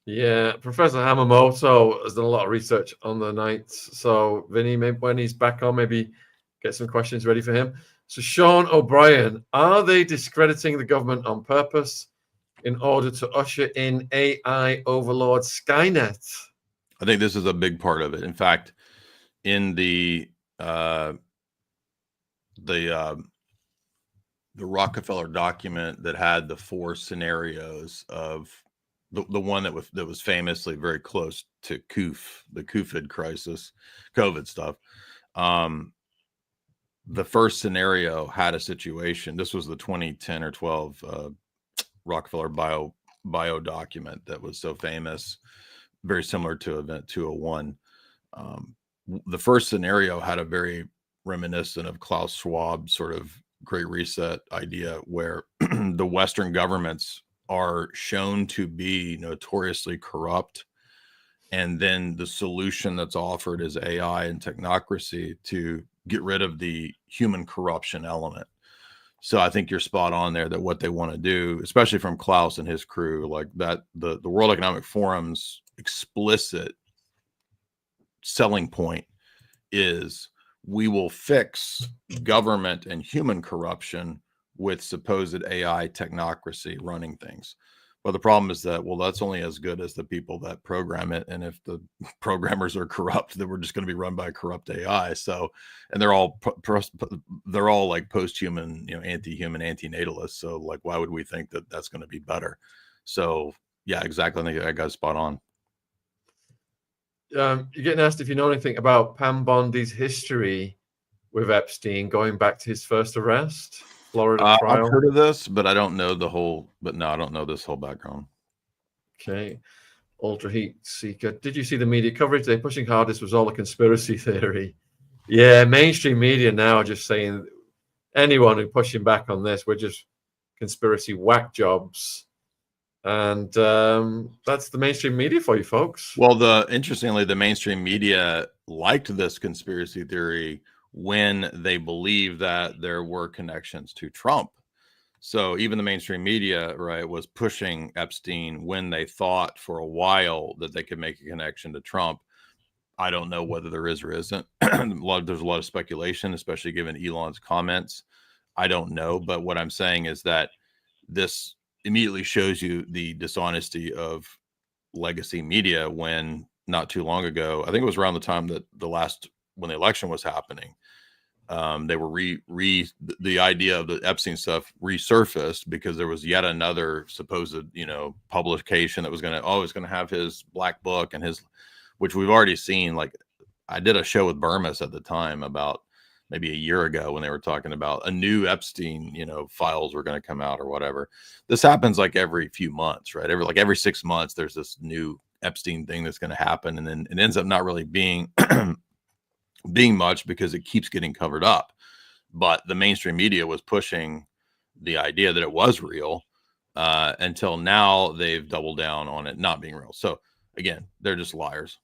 Yeah, Professor Hamamoto has done a lot of research on the Knights. So Vinny, maybe when he's back on, maybe get some questions ready for him. So Sean O'Brien, are they discrediting the government on purpose in order to usher in AI overlord Skynet? I think this is a big part of it. In fact, in the Rockefeller document that had the 4 scenarios of the one that was famously very close to the COVID crisis, COVID stuff. The first scenario had a situation. This was the 2010 or 12 Rockefeller bio document that was so famous, very similar to Event 201. The first scenario had a very reminiscent of Klaus Schwab sort of Great Reset idea, where the Western governments are shown to be notoriously corrupt, and then the solution that's offered is AI and technocracy to get rid of the human corruption element. So I think you're spot on there, that what they want to do, especially from Klaus and his crew, like that, the World Economic Forum's explicit selling point is, we will fix government and human corruption with supposed AI technocracy running things. But the problem is that, well, that's only as good as the people that program it. And if the programmers are corrupt, then we're just going to be run by corrupt AI. So, and they're all like post-human, anti-human, anti-natalists. So like, why would we think that that's going to be better? So yeah, exactly. I think that guy's spot on. You're getting asked if you know anything about Pam Bondi's history with Epstein, going back to his first arrest, Florida trial. I've heard of this, but I don't know the whole. But no, I don't know this whole background. Okay, Ultra Heat Seeker. Did you see the media coverage? They're pushing hard. This was all a conspiracy theory. Yeah, mainstream media now are just saying anyone who's pushing back on this, we're just conspiracy whack jobs. And that's the mainstream media for you folks. Well, interestingly, the mainstream media liked this conspiracy theory when they believed that there were connections to Trump. So even the mainstream media, right, was pushing Epstein when they thought for a while that they could make a connection to Trump. I don't know whether there is or isn't. There's a lot of speculation, especially given Elon's comments. I don't know. But what I'm saying is that this immediately shows you the dishonesty of legacy media, when not too long ago, I think it was around the time that the last when the election was happening. They were the idea of the Epstein stuff resurfaced because there was yet another supposed, publication that was going to have his black book and which we've already seen. Like, I did a show with Burmis at the time about maybe a year ago when they were talking about a new Epstein, files were going to come out or whatever. This happens like every few months, right? Every 6 months, there's this new Epstein thing that's going to happen. And then it ends up not really being much because it keeps getting covered up. But the mainstream media was pushing the idea that it was real until now they've doubled down on it not being real. So again, they're just liars.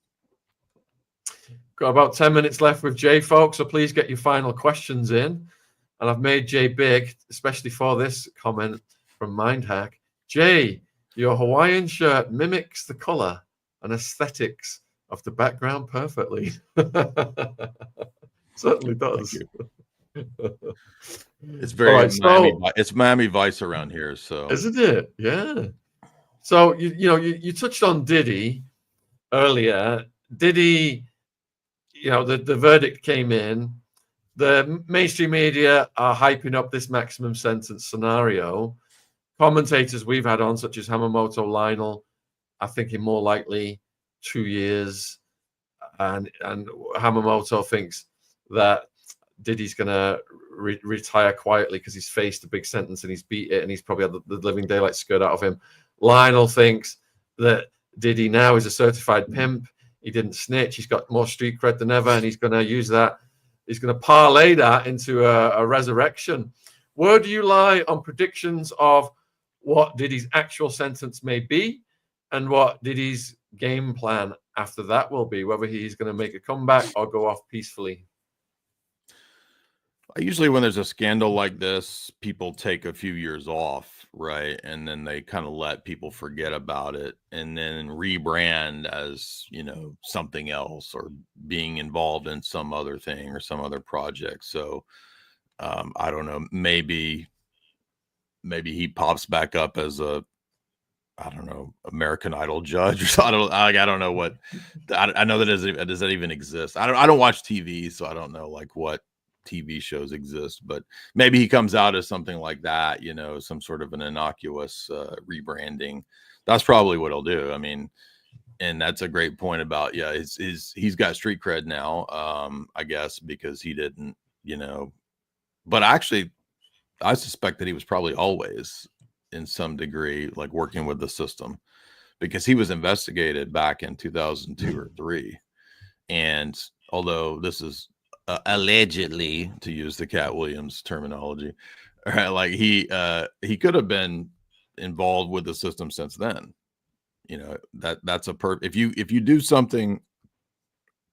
Got about 10 minutes left with Jay, folks, so please get your final questions in. And I've made Jay big, especially for this comment from Mindhack. Jay, your Hawaiian shirt mimics the color and aesthetics of the background perfectly. Certainly does. It's very it's Miami Vice around here, so isn't it? Yeah. So you touched on Diddy earlier. Diddy, the verdict came in. The mainstream media are hyping up this maximum sentence scenario. Commentators we've had on, such as Hamamoto Lionel, are thinking more likely 2 years, and Hamamoto thinks that Diddy's going to retire quietly because he's faced a big sentence and he's beat it and he's probably had the living daylight scared out of him. Lionel thinks that Diddy now is a certified pimp. He didn't snitch. He's got more street cred than ever, and he's going to use that. He's going to parlay that into a resurrection. Where do you lie on predictions of what Diddy's actual sentence may be and what Diddy's game plan after that will be, whether he's going to make a comeback or go off peacefully? Usually when there's a scandal like this, people take a few years off, right? And then they kind of let people forget about it and then rebrand as, something else or being involved in some other thing or some other project. So I don't know, maybe he pops back up as American Idol judge. I don't know what. I know that does that even exist? I don't watch TV, so I don't know like what TV shows exist. But maybe he comes out as something like that. Some sort of an innocuous rebranding. That's probably what he'll do. I mean, and that's a great point about he's got street cred now. I guess because he didn't, But actually, I suspect that he was probably always, in some degree, like working with the system, because he was investigated back in 2002 or 3. And although this is allegedly, to use the Cat Williams terminology, right, like he could have been involved with the system since then. That's if you do something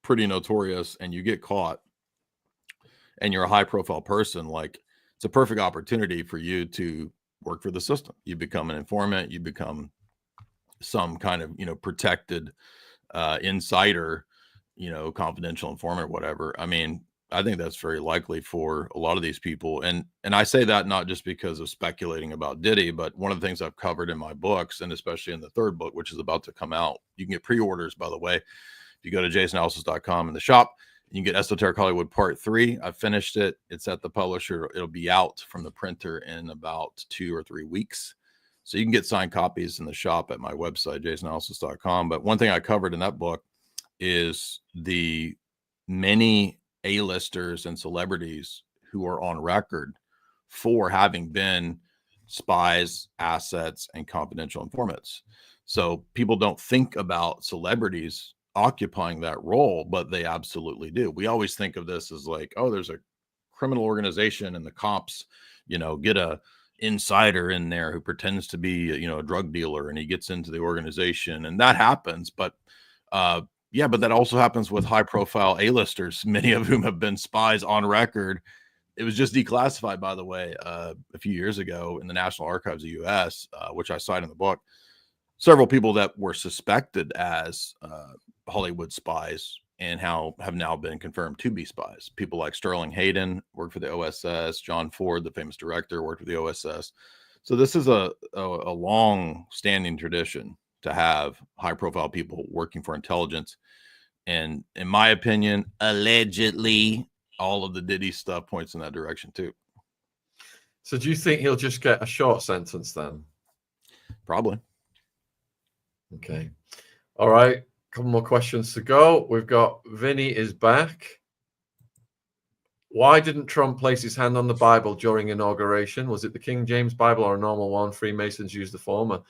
pretty notorious and you get caught and you're a high profile person, like it's a perfect opportunity for you to work for the system. You become an informant, you become some kind of, protected insider, confidential informant, whatever. I mean, I think that's very likely for a lot of these people. And I say that not just because of speculating about Diddy, but one of the things I've covered in my books, and especially in the third book, which is about to come out. You can get pre-orders, by the way. If you go to jasonanalysis.com in the shop, you can get Esoteric Hollywood Part 3. I've finished it. It's at the publisher. It'll be out from the printer in about 2 or 3 weeks. So you can get signed copies in the shop at my website, jasonanalysis.com. But one thing I covered in that book is the many A-listers and celebrities who are on record for having been spies, assets, and confidential informants. So people don't think about celebrities occupying that role, but they absolutely do. We always think of this as like, oh, there's a criminal organization and the cops, get a insider in there who pretends to be, a drug dealer, and he gets into the organization, and that happens. But but that also happens with high profile A-listers, many of whom have been spies on record. It was just declassified, by the way, a few years ago in the National Archives of the U.S., which I cite in the book. Several people that were suspected as Hollywood spies and have now been confirmed to be spies. People like Sterling Hayden worked for the OSS. John Ford, the famous director, worked for the OSS. So this is a long-standing tradition to have high-profile people working for intelligence. And in my opinion, allegedly, all of the Diddy stuff points in that direction too. So do you think he'll just get a short sentence then? Probably. Okay. All right. Couple more questions to go. We've got Vinny is back. Why didn't Trump place his hand on the Bible during inauguration? Was it the King James Bible or a normal one? Freemasons use the former.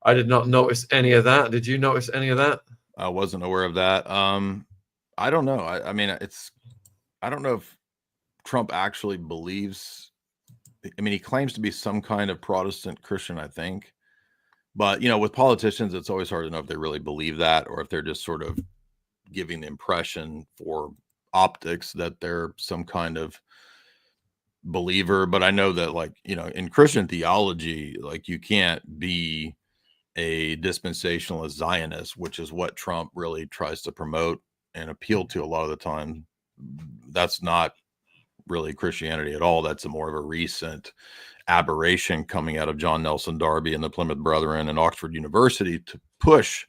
I did not notice any of that. Did you notice any of that? I wasn't aware of that. I don't know. I mean, I don't know if Trump actually believes. I mean, he claims to be some kind of Protestant Christian, I think. But, you know, with politicians, it's always hard to know if they really believe that or if they're just sort of giving the impression for optics that they're some kind of believer. But I know that, like, you know, in Christian theology, like, you can't be a dispensationalist Zionist, which is what Trump really tries to promote and appeal to a lot of the time. That's not really Christianity at all. That's a more of a recent aberration coming out of John Nelson Darby and the Plymouth Brethren and Oxford University to push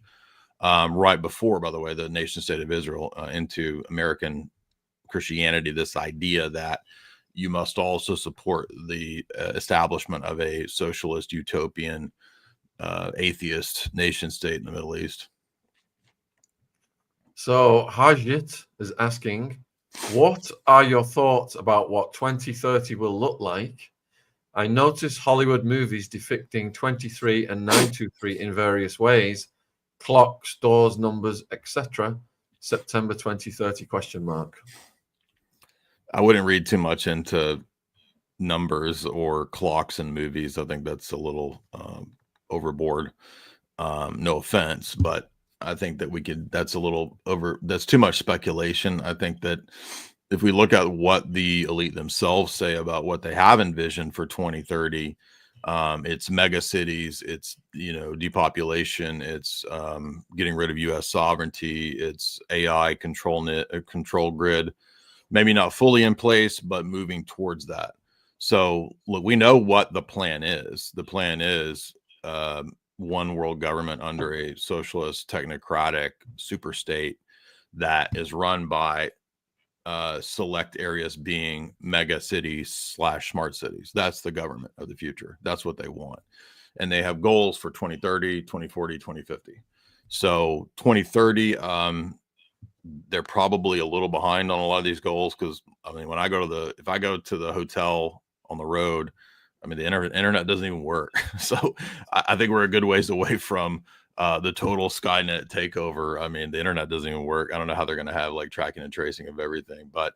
right before, by the way, the nation state of Israel into American Christianity, this idea that you must also support the establishment of a socialist utopian atheist nation state in the Middle East. So Hajit is asking, what are your thoughts about what 2030 will look like? I noticed Hollywood movies depicting 23 and 923 in various ways, clocks, doors, numbers, etc. September 2030 question mark. I wouldn't read too much into numbers or clocks in movies. I think that's a little overboard. No offense, but I think that that's a little that's too much speculation. I think that if we look at what the elite themselves say about what they have envisioned for 2030, it's mega cities, it's, you know, depopulation, it's getting rid of U.S. sovereignty, it's AI control grid, maybe not fully in place, but moving towards that. So look, we know what the plan is. The plan is one world government under a socialist technocratic super state that is run by select areas being mega cities / smart cities. That's the government of the future. That's what they want. And they have goals for 2030, 2040, 2050. So 2030, they're probably a little behind on a lot of these goals. Cause I mean, when I go to if I go to the hotel on the road, I mean, the internet doesn't even work. So I think we're a good ways away from the total Skynet takeover. I mean, the internet doesn't even work. I don't know how they're going to have like tracking and tracing of everything, but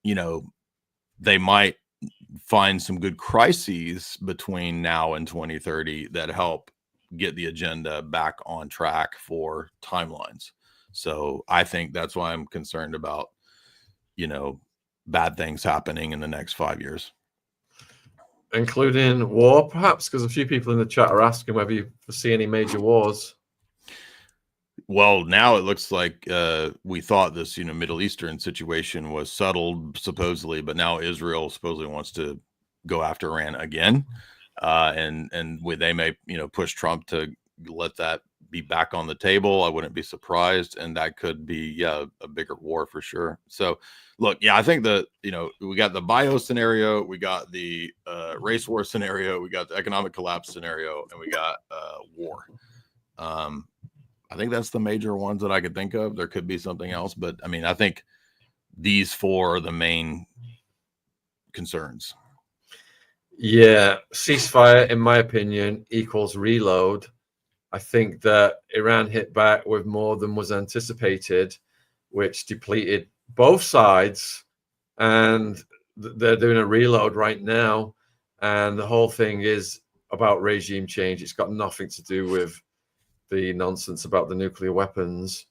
you know, they might find some good crises between now and 2030 that help get the agenda back on track for timelines. So I think that's why I'm concerned about, you know, bad things happening in the next 5 years. Including war, perhaps, because a few people in the chat are asking whether you foresee any major wars. Well, now it looks like we thought this, you know, Middle Eastern situation was settled supposedly, but now Israel supposedly wants to go after Iran again, and they may, you know, push Trump to let that be back on the table. I wouldn't be surprised, and that could be a bigger war for sure. So, look, yeah, I think that, you know, we got the bio scenario, we got the race war scenario, we got the economic collapse scenario, and we got war. I think that's the major ones that I could think of. There could be something else, but I mean, I think these four are the main concerns. Yeah, ceasefire, in my opinion, equals reload. I think that Iran hit back with more than was anticipated, which depleted both sides, and they're doing a reload right now. And the whole thing is about regime change. It's got nothing to do with the nonsense about the nuclear weapons.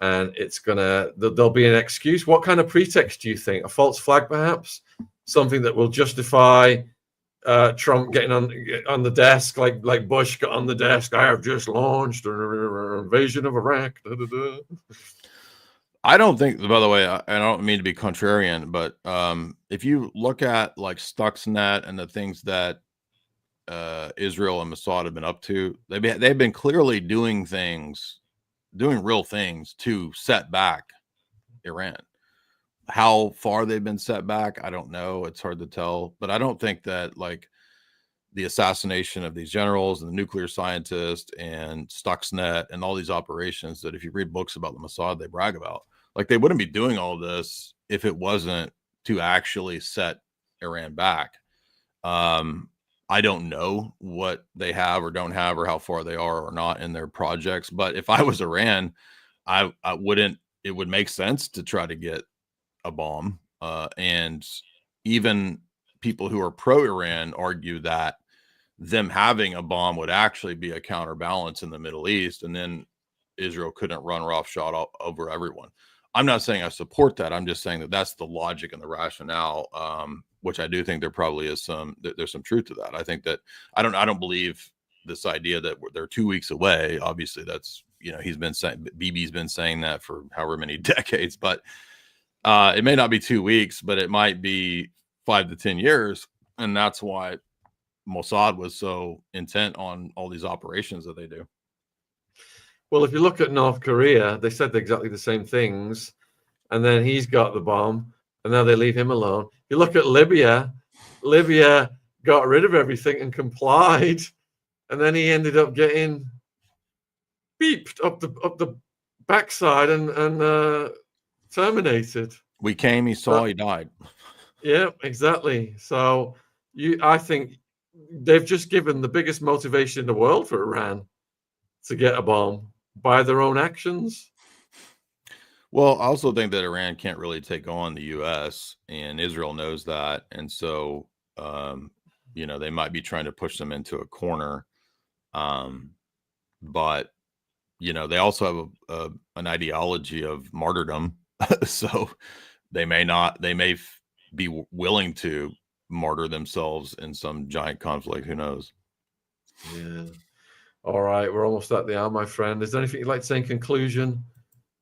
And there'll be an excuse. What kind of pretext do you think? A false flag, perhaps? Something that will justify Trump getting on the desk, like Bush got on the desk. I have just launched an invasion of Iraq. Da, da, da. I don't think, by the way, I don't mean to be contrarian, but if you look at like Stuxnet and the things that Israel and Mossad have been up to, they've been clearly doing things doing real things to set back Iran. How far they've been set back, I don't know. It's hard to tell, but I don't think that like the assassination of these generals and the nuclear scientist and Stuxnet and all these operations that if you read books about the Mossad, they brag about, like they wouldn't be doing all this if it wasn't to actually set Iran back. I don't know what they have or don't have or how far they are or not in their projects, but if I was Iran, I wouldn't, it would make sense to try to get a bomb. And even people who are pro-Iran argue that them having a bomb would actually be a counterbalance in the Middle East, and then Israel couldn't run roughshod over everyone. I'm not saying I support that. I'm just saying that that's the logic and the rationale, which I do think there probably is there's some truth to that. I think that I don't believe this idea that they're 2 weeks away. Obviously, that's, you know, he's been saying, BB's been saying that for however many decades, but it may not be 2 weeks, but it might be 5 to 10 years. And that's why Mossad was so intent on all these operations that they do. Well, if you look at North Korea, they said exactly the same things, and then he's got the bomb, and now they leave him alone. You look at Libya, Libya got rid of everything and complied, and then he ended up getting beeped up the backside and terminated. We came, he saw, he died. Yeah, exactly. So I think they've just given the biggest motivation in the world for Iran to get a bomb by their own actions. Well, I also think that Iran can't really take on the U.S. and Israel knows that. And so, you know, they might be trying to push them into a corner. But, you know, they also have an ideology of martyrdom. So they may be willing to martyr themselves in some giant conflict. Who knows? Yeah. All right. We're almost at the hour, my friend. Is there anything you'd like to say in conclusion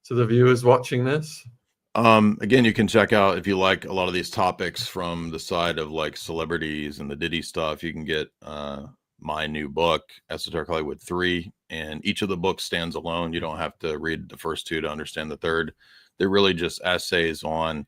to the viewers watching this? Again, you can check out, if you like a lot of these topics from the side of like celebrities and the Diddy stuff, you can get my new book, Esoteric Hollywood 3, and each of the books stands alone. You don't have to read the first two to understand the third. They're really just essays on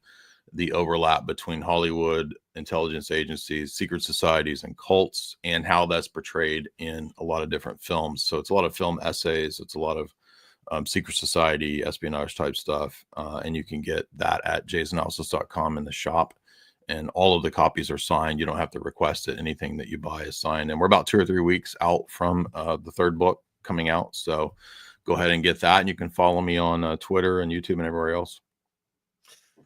the overlap between Hollywood, intelligence agencies, secret societies, and cults, and how that's portrayed in a lot of different films. So it's a lot of film essays. It's a lot of secret society, espionage type stuff. And you can get that at jaysanalysis.com in the shop. And all of the copies are signed. You don't have to request it. Anything that you buy is signed. And we're about 2 or 3 weeks out from the third book coming out. So go ahead and get that. And you can follow me on Twitter and YouTube and everywhere else.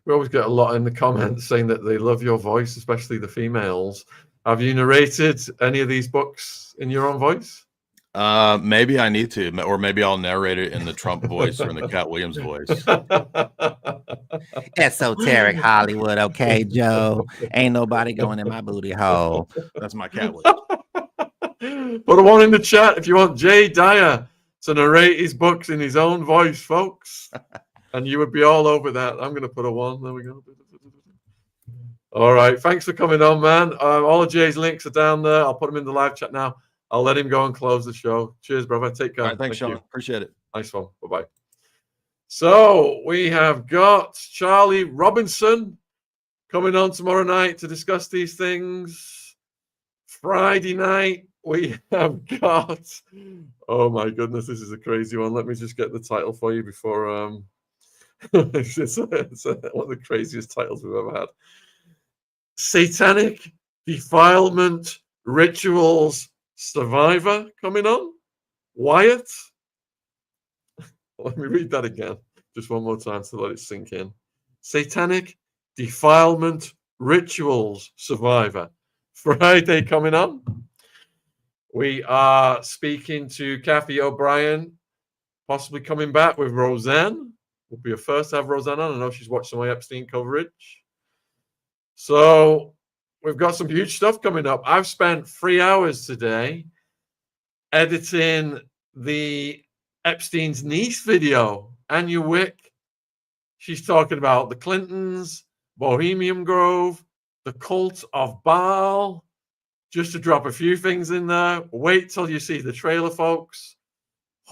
We always get a lot in the comments saying that they love your voice, especially the females. Have you narrated any of these books in your own voice? Maybe I need to, or maybe I'll narrate it in the Trump voice or in the Cat Williams voice. Esoteric Hollywood, okay, Joe? Ain't nobody going in my booty hole. That's my Cat Williams. Put a one in the chat if you want Jay Dyer to narrate his books in his own voice, folks. And you would be all over that. I'm going to put a 1. There we go. All right. Thanks for coming on, man. All of Jay's links are down there. I'll put them in the live chat now. I'll let him go and close the show. Cheers, brother. Take care. All right, thanks, Sean. Appreciate it. Nice one. Bye-bye. So we have got Charlie Robinson coming on tomorrow night to discuss these things. Friday night, we have got... Oh, my goodness. This is a crazy one. Let me just get the title for you before... it's one of the craziest titles we've ever had. Satanic Defilement Rituals Survivor coming on. Wyatt. Let me read that again. Just one more time to let it sink in. Satanic Defilement Rituals Survivor. Friday coming on. We are speaking to Kathy O'Brien, possibly coming back with Roseanne. Will be a first to have Roseanne on. I know she's watched some of my Epstein coverage. So we've got some huge stuff coming up. I've spent 3 hours today editing the Epstein's niece video, Anya Wick. She's talking about the Clintons, Bohemian Grove, the cult of Baal. Just to drop a few things in there. Wait till you see the trailer, folks.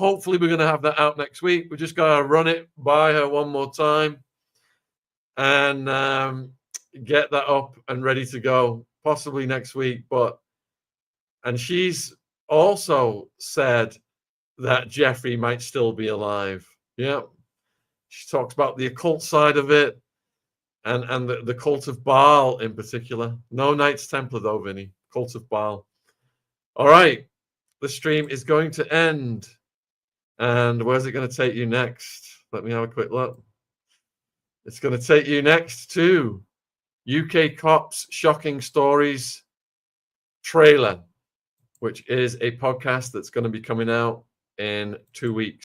Hopefully, we're going to have that out next week. We just got to run it by her one more time and get that up and ready to go, possibly next week. And she's also said that Jeffrey might still be alive. Yeah. She talks about the occult side of it and the cult of Baal in particular. No Knights Templar, though, Vinny. Cult of Baal. All right. The stream is going to end. And where's it going to take you next? Let me have a quick look. It's going to take you next to UK Cops Shocking Stories trailer, which is a podcast that's going to be coming out in 2 weeks.